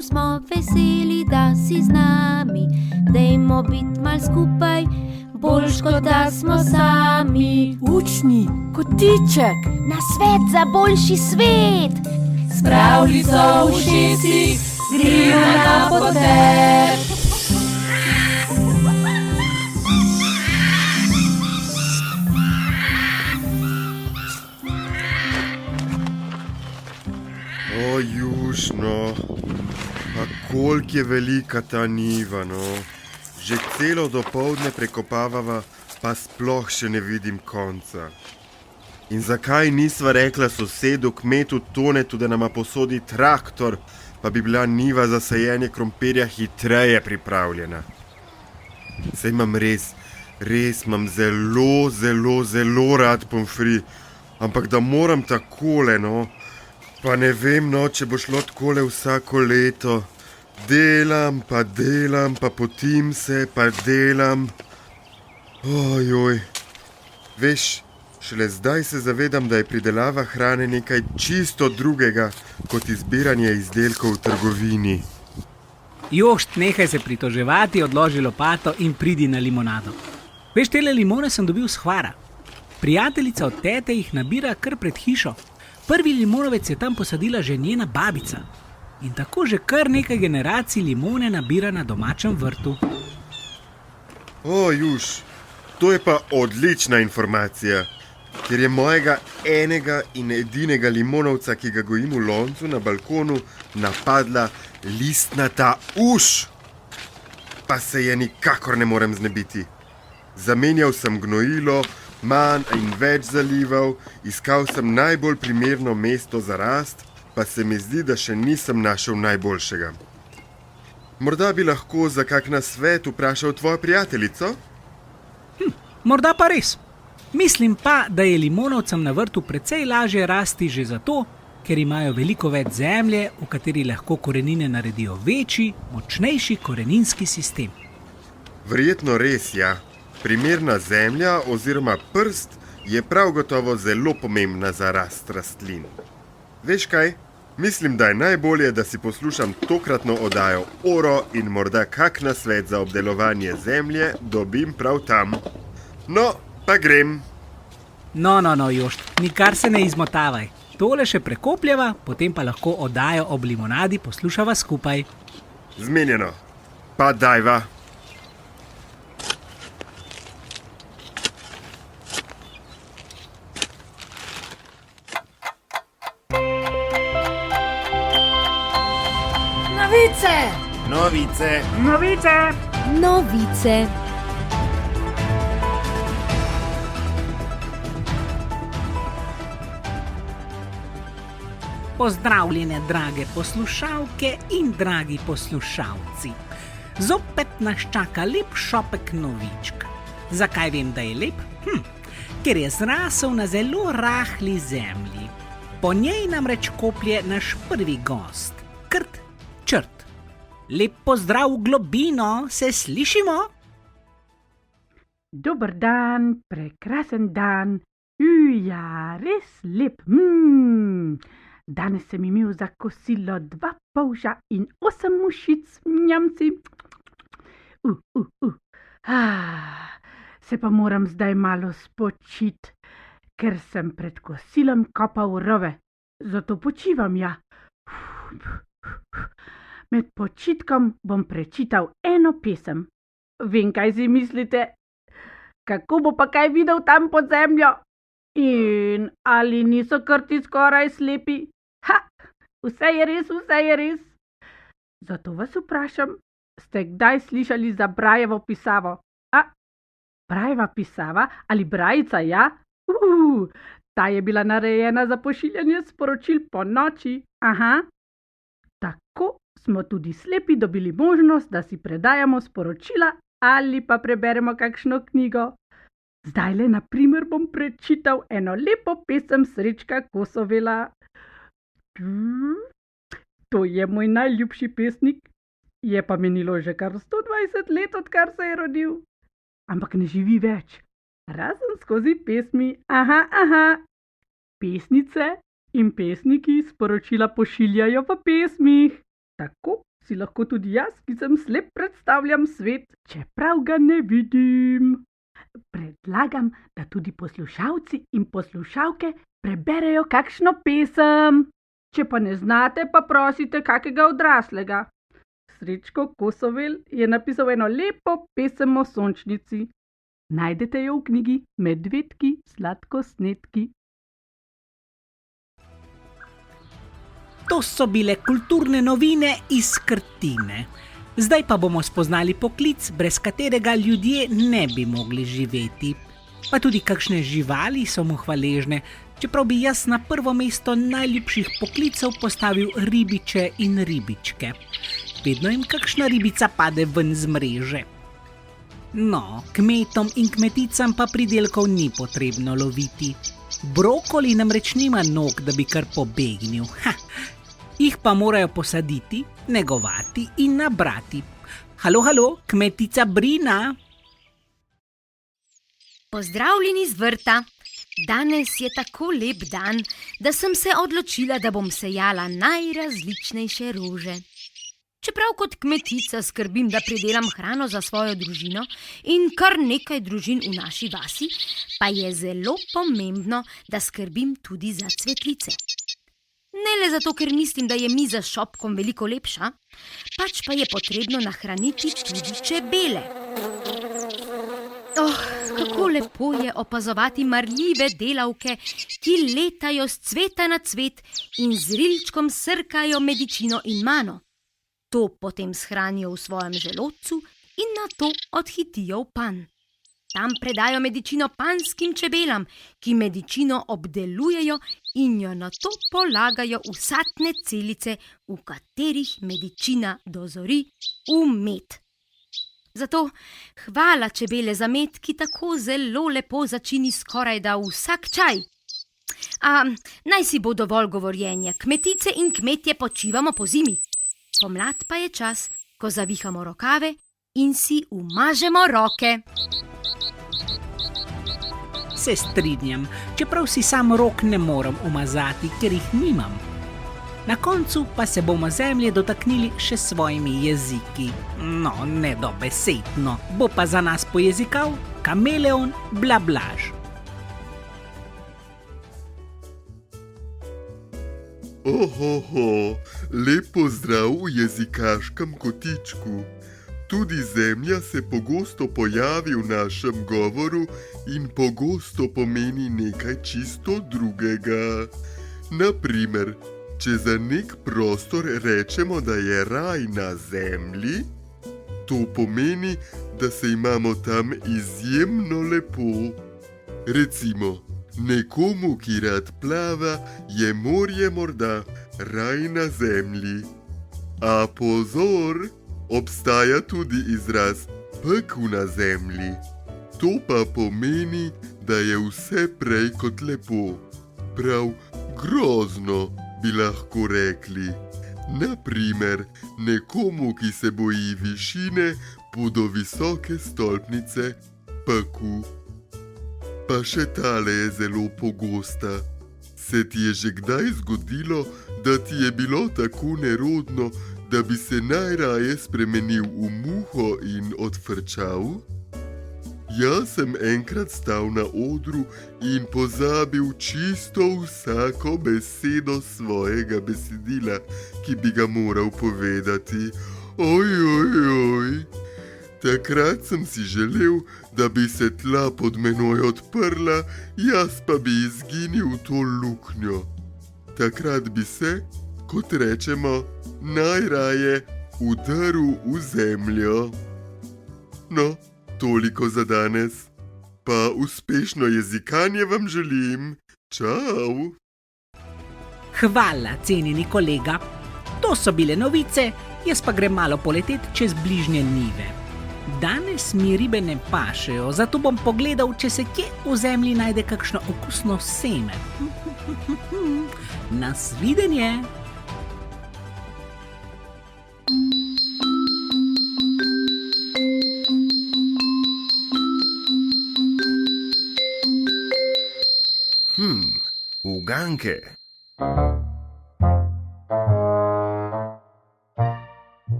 ful smo veseli, da si z nami. Dajmo bit mal skupaj, boljš kot da smo sami. Učni kotiček, na svet za boljši svet. S pravljico v ušesih gremo na potep. O, Južno, pa koliko je velika ta njiva, no. Že celo dopoldne prekopavava, pa sploh še ne vidim konca. In zakaj nisva rekla sosedu kmetu Tonetu, da nama posodi traktor, pa bi bila njiva za sajenje krompirja hitreje pripravljena? Saj imam res imam zelo rad pomfri, ampak da moram takole, no. Pa ne vem, no, če bo šlo takole vsako leto. Delam, pa potim se, pa delam. Ojoj. Veš, šele zdaj se zavedam, da je pridelava hrane nekaj čisto drugega, kot izbiranje izdelkov v trgovini. Jošt, nehaj se pritoževati, odloži lopato in pridi na limonado. Veš, tele limone sem dobil s Hvara. Prijateljica od tete jih nabira kar pred hišo. Prvi limonovec je tam posadila že njena babica. In tako že kar nekaj generacij limone nabira na domačem vrtu. O, Juž, to je pa odlična informacija, ker je mojega enega in edinega limonovca, ki ga gojim v loncu na balkonu, napadla listnata uš. Pa se je nikakor ne morem znebiti. Zamenjal sem gnojilo, manj in več zalival, iskal sem najbolj primerno mesto za rast, pa se mi zdi, da še nisem našel najboljšega. Morda bi lahko za kak nasvet vprašal tvojo prijateljico? Morda pa res. Mislim pa, da je limonovcem na vrtu precej lažje rasti že zato, ker imajo veliko več zemlje, v kateri lahko korenine naredijo večji, močnejši koreninski sistem. Verjetno res, ja. Primerna zemlja oziroma prst je prav gotovo zelo pomembna za rast rastlin. Veš kaj? Mislim, da je najbolje, da si poslušam tokratno oddajo Oro in morda kak nasvet za obdelovanje zemlje dobim prav tam. No, pa grem. No, Jošt, nikar se ne izmotavaj. Tole še prekopljeva, potem pa lahko oddajo ob limonadi poslušava skupaj. Zmenjeno. Pa dajva. Novice. Pozdravljene, drage poslušalke in dragi poslušalci. Zopet nas čaka lep šopek novičk. Zakaj vem, da je lep? Ker je zrasel na zelo rahli zemlji. Po njej namreč koplje naš prvi gost, Krt Črt. Lep pozdrav v globino, se slišimo? Dober dan, prekrasen dan. Ja, res lep. Danes sem imel za kosilo 2 polža in 8 mušic, njamci. Se pa moram zdaj malo spočiti, ker sem pred kosilom kopal rove. Zato počivam, ja. Med počitkom bom prečital eno pesem. Vem, kaj si mislite? Kako bo pa kaj videl tam pod zemljo? In ali niso krti skoraj slepi? Vse je res. Zato vas vprašam, ste kdaj slišali za Brajevo pisavo? Brajeva pisava ali brajica, ja? Ta je bila narejena za pošiljanje sporočil po noči. Tako smo tudi slepi dobili možnost, da si predajamo sporočila ali pa preberemo kakšno knjigo. Zdajle, na primer, bom prečital eno lepo pesem Srečka Kosovela. To je moj najljubši pesnik. Je pa minilo že kar 120 let, odkar se je rodil. Ampak ne živi več. Razen skozi pesmi. Pesnice in pesniki sporočila pošiljajo v pesmih. Tako Si lahko tudi jaz, ki sem slep, predstavljam svet, čeprav ga ne vidim. Predlagam, da tudi poslušalci in poslušalke preberejo kakšno pesem. Če pa ne znate, pa prosite kakega odraslega. Srečko Kosovel je napisal eno lepo pesem o sončnici. Najdete jo v knjigi Medvedki sladkosnedki. To so bile kulturne novine iz Krtine. Zdaj pa bomo spoznali poklic, brez katerega ljudje ne bi mogli živeti. Pa tudi kakšne živali so mu hvaležne, čeprav bi jaz na prvo mesto najljubših poklicev postavil ribiče in ribičke. Vedno jim kakšna ribica pade ven z mreže. No, kmetom in kmeticam pa pridelkov ni potrebno loviti. Brokoli namreč nima nog, da bi kar pobegnil. Jih pa morajo posaditi, negovati in nabrati. Halo, kmetica Brina. Pozdravljeni z vrta. Danes je tako lep dan, da sem se odločila, da bom sejala najrazličnejše rože. Čeprav kot kmetica skrbim, da pridelam hrano za svojo družino in kar nekaj družin v naši vasi, pa je zelo pomembno, da skrbim tudi za cvetlice. Ne le zato, ker mislim, da je miza s šopkom veliko lepša, pač pa je potrebno nahraniti tudi čebele. Kako lepo je opazovati marljive delavke, ki letajo s cveta na cvet in z rilčkom srkajo medičino in mano. To potem shranijo v svojem želodcu in nato odhitijo v panj. Tam predajo medičino panskim čebelam, ki medičino obdelujejo in jo nato polagajo v satne celice, v katerih medičina dozori v med. Zato hvala čebele za med, ki tako zelo lepo začini skorajda vsak čaj. Naj si bo dovolj govorjenja, kmetice in kmetje počivamo po zimi. Pomlad pa je čas, ko zavihamo rokave in si umažemo roke. Se strinjam, čeprav si sam rok ne morem umazati, ker jih nimam. Na koncu pa se bomo zemlje dotaknili še s svojimi jeziki. No, ne dobesedno, bo pa za nas pojezikal kameleon Blablaž. Ohoho, lep pozdrav v jezikaškem kotičku. Tudi zemlja se pogosto pojavi v našem govoru in pogosto pomeni nekaj čisto drugega. Naprimer, če za nek prostor rečemo, da je raj na zemlji, to pomeni, da se imamo tam izjemno lepo. Recimo, nekomu, ki rad plava, je morje morda raj na zemlji. A pozor! Obstaja tudi izraz pekel na zemlji. To pa pomeni, da je vse prej kot lepo. Prav grozno, bi lahko rekli. Naprimer, nekomu, ki se boji višine, bodo visoke stolpnice pekel. Pa še tale je zelo pogosta. Se ti je že kdaj zgodilo, da ti je bilo tako nerodno, da bi se najraje spremenil v muho in odfrčal? Jaz sem enkrat stal na odru in pozabil čisto vsako besedo svojega besedila, ki bi ga moral povedati. Oj. Takrat sem si želel, da bi se tla pod menoj odprla, jaz pa bi izginil v to luknjo. Takrat bi se, kot rečemo, najraje udrl v zemljo. No, toliko za danes. Pa uspešno jezikanje vam želim. Čau! Hvala, cenjeni kolega. To so bile novice, jaz pa grem malo poletet čez bližnje njive. Danes mi ribe ne pašejo, zato bom pogledal, če se kje v zemlji najde kakšno okusno seme. Nasvidenje! Uganke.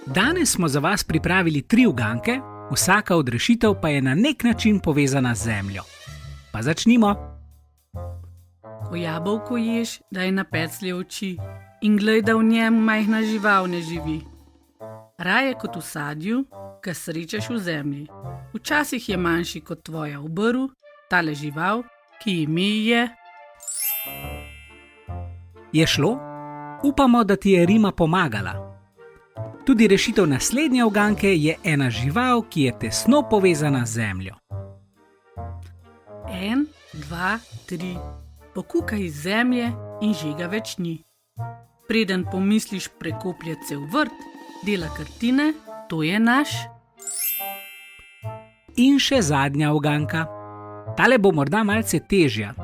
Danes smo za vas pripravili 3 uganke, vsaka od rešitev pa je na nek način povezana z zemljo. Pa začnimo. Ko jabolko ješ, daj na peclje oči in glej, da v njem majhna žival ne živi. Raje kot v sadju, ga srečaš v zemlji. Včasih je manjši kot tvoja obrv, tale žival, ki ime je. Je šlo? Upamo, da ti je Rima pomagala. Tudi rešitev naslednje uganke je ena žival, ki je tesno povezana z zemljo. 1, 2, 3. Pokukaj iz zemlje in že ga več ni. Preden pomisliš prekoplje cel vrt, dela kartine, to je naš. In še zadnja uganka. Tale bo morda malce težja.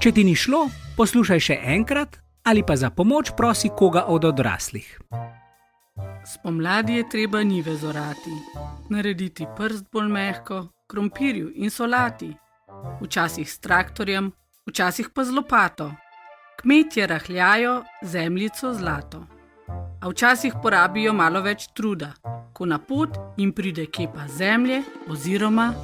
Če ti ni šlo, poslušaj še enkrat ali pa za pomoč prosi koga od odraslih. Spomladi je treba njive zorati, narediti prst bolj mehko, krompirju in solati. Včasih s traktorjem, včasih pa z lopato. Kmetje rahljajo zemljico zlato. A včasih porabijo malo več truda, ko na pot jim pride kepa zemlje oziroma.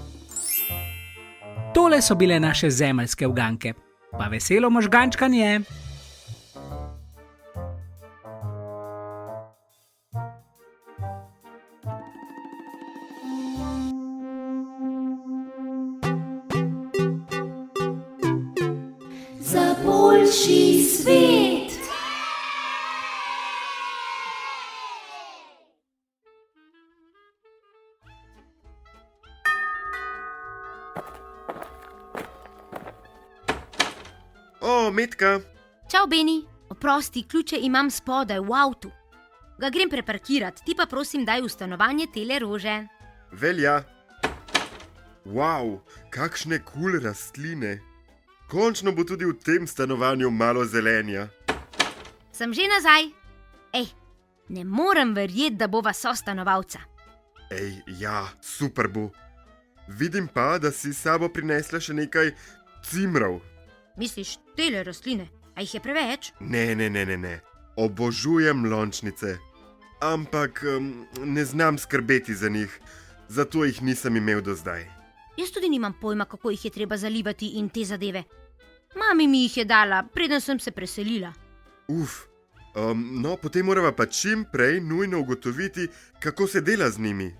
Tole so bile naše zemeljske uganke. Pa veselo možgančkanje! Za boljši svet. O, Metka, Čau, Beni, oprosti, ključe imam spodaj v avtu. Ga grem preparkirati, ti pa prosim daj v stanovanje tele rože. velja. Wow, kakšne kul rastline. Končno bo tudi v tem stanovanju malo zelenja. Sem že nazaj. Ej, ne morem verjeti, da bova sostanovalca. Ej, ja, super bo. Vidim pa, da si s sabo prinesla še nekaj cimrov. Misliš, tele rastline, a jih je preveč? Ne. Obožujem lončnice. Ampak ne znam skrbeti za njih, zato jih nisem imel do zdaj. Jaz tudi nimam pojma, kako jih je treba zalivati in te zadeve. Mami mi jih je dala, preden sem se preselila. Uf, no, potem morava pa čim prej nujno ugotoviti, kako se dela z njimi.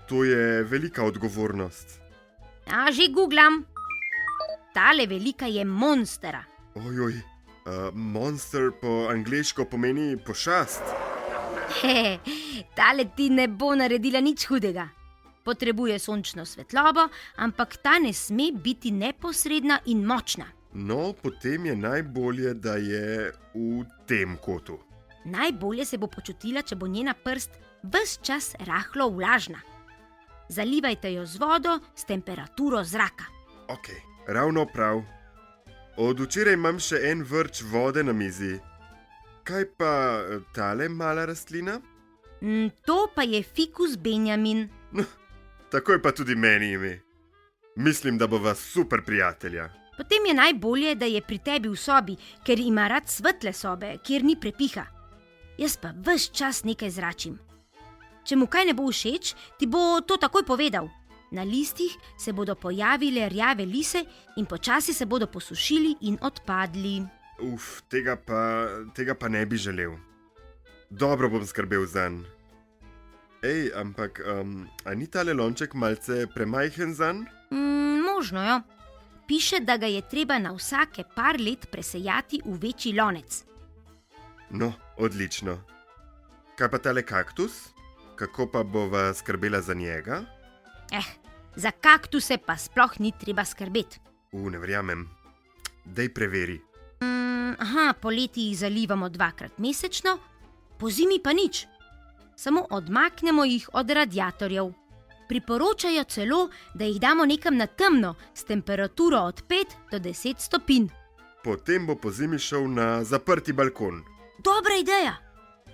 To je velika odgovornost. A že googlam. Tale velika je monstera. Ojoj, monster po angleško pomeni pošast. Hehe, tale ti ne bo naredila nič hudega. Potrebuje sončno svetlobo, ampak ta ne sme biti neposredna in močna. No, potem je najbolje, da je v tem kotu. Najbolje se bo počutila, če bo njena prst ves čas rahlo vlažna. Zalivajte jo z vodo s temperaturo zraka. Ok, ravno prav. Od včeraj imam še en vrč vode na mizi. Kaj pa tale mala rastlina? To pa je fikus Benjamin. Tako je pa tudi meni ime. Mislim, da bova super prijatelja. Potem je najbolje, da je pri tebi v sobi, ker ima rad svetle sobe, kjer ni prepiha. Jaz pa ves čas nekaj zračim. Če mu kaj ne bo všeč, ti bo to takoj povedal. Na listih se bodo pojavile rjave lise in počasi se bodo posušili in odpadli. Uf, tega pa ne bi želel. Dobro bom skrbel zanj. Ej, ampak, a ni tale lonček malce premajhen zanj? Možno, jo. Piše, da ga je treba na vsake par let presejati v večji lonec. No, odlično. Kaj pa tale kaktus? Kako pa bova skrbela za njega? Za kaktuse pa sploh ni treba skrbeti. Ne verjamem. Dej preveri. Poleti jih zalivamo 2-krat mesečno, pozimi pa nič. Samo odmaknemo jih od radiatorjev. Priporočajo celo, da jih damo nekam na temno s temperaturo od 5 do 10 stopinj. Potem bo pozimi šel na zaprti balkon. Dobra ideja!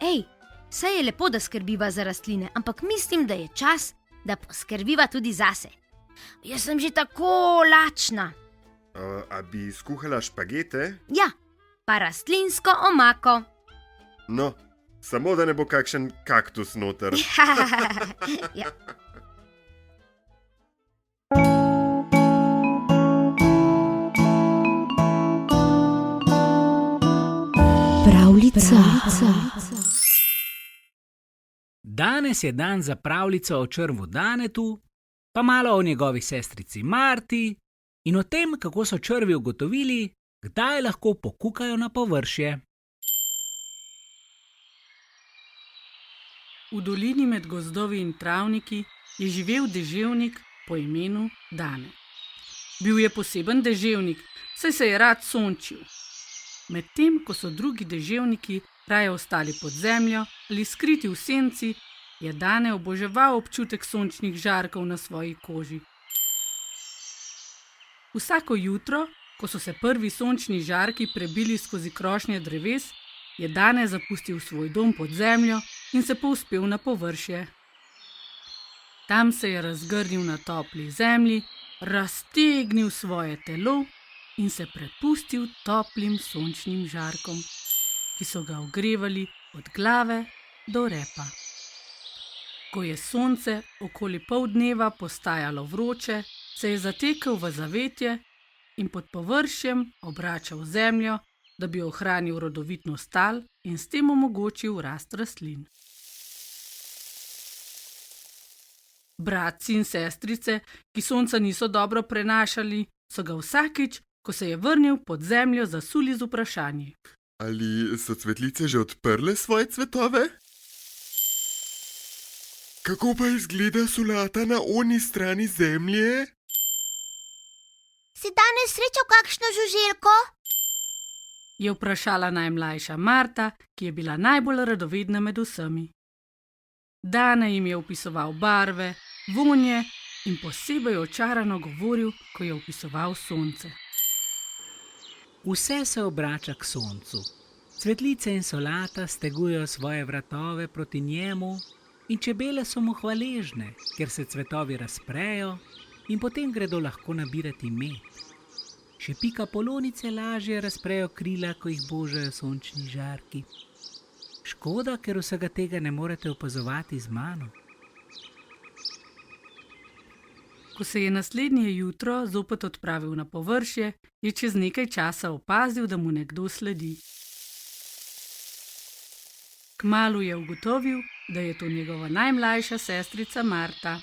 Ej, saj je lepo, da skrbiva za rastline, ampak mislim, da je čas, da poskrbiva tudi zase. Jaz sem že tako lačna. A bi skuhala špagete? Ja, pa rastlinsko omako. No, Samo da ne bo kakšen kaktus noter. Ja. Pravljica. Danes je dan za pravljico o črvu Danetu, pa malo o njegovi sestrici Marti in o tem, kako so črvi ugotovili, kdaj lahko pokukajo na površje. V dolini med gozdovi in travniki je živel deževnik po imenu Dane. Bil je poseben deževnik, saj se je rad sončil. Medtem ko so drugi deževniki raje ostali pod zemljo ali skriti v senci, je Dane oboževal občutek sončnih žarkov na svoji koži. Vsako jutro, ko so se prvi sončni žarki prebili skozi krošnje dreves, je Dane zapustil svoj dom pod zemljo in se povzpel na površje. Tam se je razgrnil na topli zemlji, raztegnil svoje telo in se prepustil toplim sončnim žarkom, ki so ga ogrevali od glave do repa. Ko je sonce okoli pol dneva postajalo vroče, se je zatekel v zavetje in pod površjem obračal zemljo, da bi ohranil rodovitnost tal in s tem omogočil rast rastlin. Bratci in sestrice, ki sonca niso dobro prenašali, so ga vsakič, ko se je vrnil pod zemljo, zasuli z vprašanji. Ali so cvetlice že odprle svoje cvetove? Kako pa izgleda solata na oni strani zemlje? Si danes srečal kakšno žuželko? Je vprašala najmlajša Marta, ki je bila najbolj radovedna med vsemi. Dane jim je opisoval barve, vonje in posebej očarano govoril, ko je opisoval sonce. Vse se obrača k soncu. Cvetlice in solata stegujejo svoje vratove proti njemu in čebele so mu hvaležne, ker se cvetovi razprejo in potem gredo lahko nabirati med. Še pika polonice lažje razprejo krila, ko jih božajo sončni žarki. Škoda, ker vsega tega ne morete opazovati z mano. Ko se je naslednje jutro zopet odpravil na površje, je čez nekaj časa opazil, da mu nekdo sledi. Kmalu je ugotovil, da je to njegova najmlajša sestrica Marta.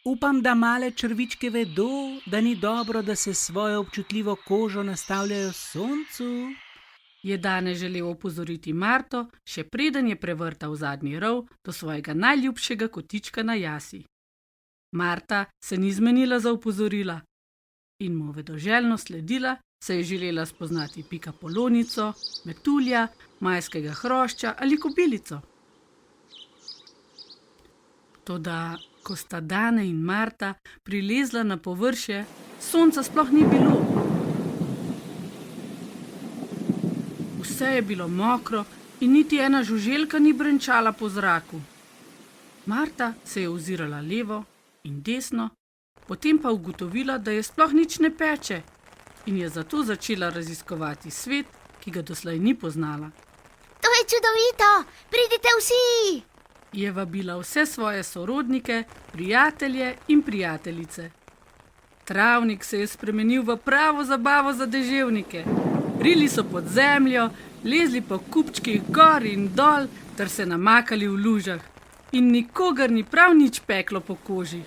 Upam, da male črvičke vedo, da ni dobro, da se svojo občutljivo kožo nastavljajo soncu. Je Dane želel opozoriti Marto, še preden je prevrtal zadnji rov do svojega najljubšega kotička na jasi. Marta se ni zmenila za opozorila in mu vedoželjno sledila, se je želela spoznati pika polonico, metulja, majskega hrošča ali kobilico. Toda, ko sta Dane in Marta prilezla na površje, sonca sploh ni bilo. Vse je bilo mokro in niti ena žuželka ni brenčala po zraku. Marta se je ozirala levo in desno, potem pa ugotovila, da je sploh nič ne peče in je zato začela raziskovati svet, ki ga doslej ni poznala. To je čudovito! Pridite vsi! Je vabila vse svoje sorodnike, prijatelje in prijateljice. Travnik se je spremenil v pravo zabavo za deževnike. Rili so pod zemljo, lezli po kupčkih gor in dol ter se namakali v lužah. In nikogar ni prav nič peklo po koži.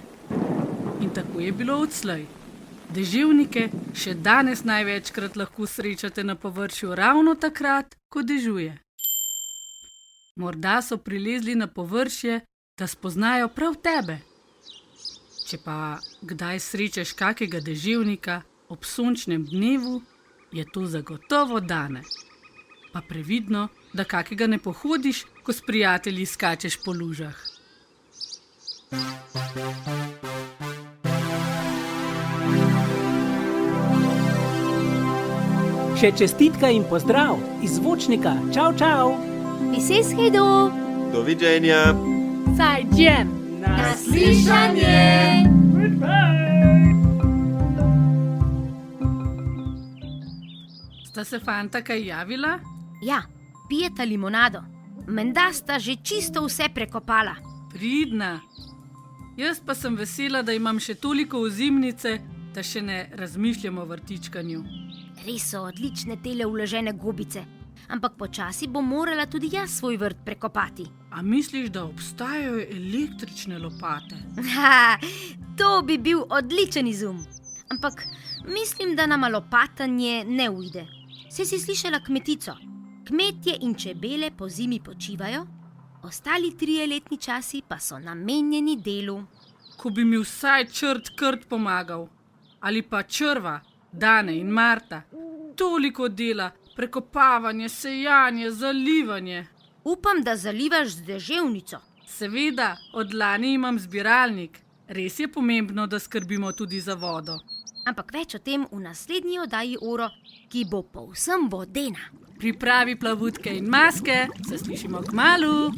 In tako je bilo odslej. Deževnike še danes največkrat lahko srečate na površju ravno takrat, ko dežuje. Morda so prilezli na površje, da spoznajo prav tebe. Če pa kdaj srečaš kakega deževnika ob sončnem dnevu, je to zagotovo Dane. Pa previdno, da kakega ne pohodiš, ko s prijatelji skačeš po lužah. Še čestitka in pozdrav iz zvočnika. Čau, čau! Bis hedo! Doviđenja! Zajđen! Naslišanje! Sta se fanta kaj javila? Ja, pijeta limonado. Menda sta že čisto vse prekopala. Pridna. Jaz pa sem vesela, da imam še toliko ozimnice, da še ne razmišljam o vrtičkanju. Res so odlične tele vložene gobice, ampak počasi bom morala tudi jaz svoj vrt prekopati. A misliš, da obstajajo električne lopate? Ha, to bi bil odličen izum. Ampak mislim, da nama lopatanje ne ujde. Se si slišala kmetico? Kmetje in čebele po zimi počivajo, ostali 3 letni časi pa so namenjeni delu. Ko bi mi vsaj Krt pomagal. Ali pa črva, Dane in Marta. Toliko dela, prekopavanje, sejanje, zalivanje. Upam, da zalivaš z deževnico. Seveda, od lani imam zbiralnik. Res je pomembno, da skrbimo tudi za vodo. Ampak več o tem v naslednji oddaji Oro, ki bo povsem vodena. Pripravi plavutke in maske, se slišimo kmalu.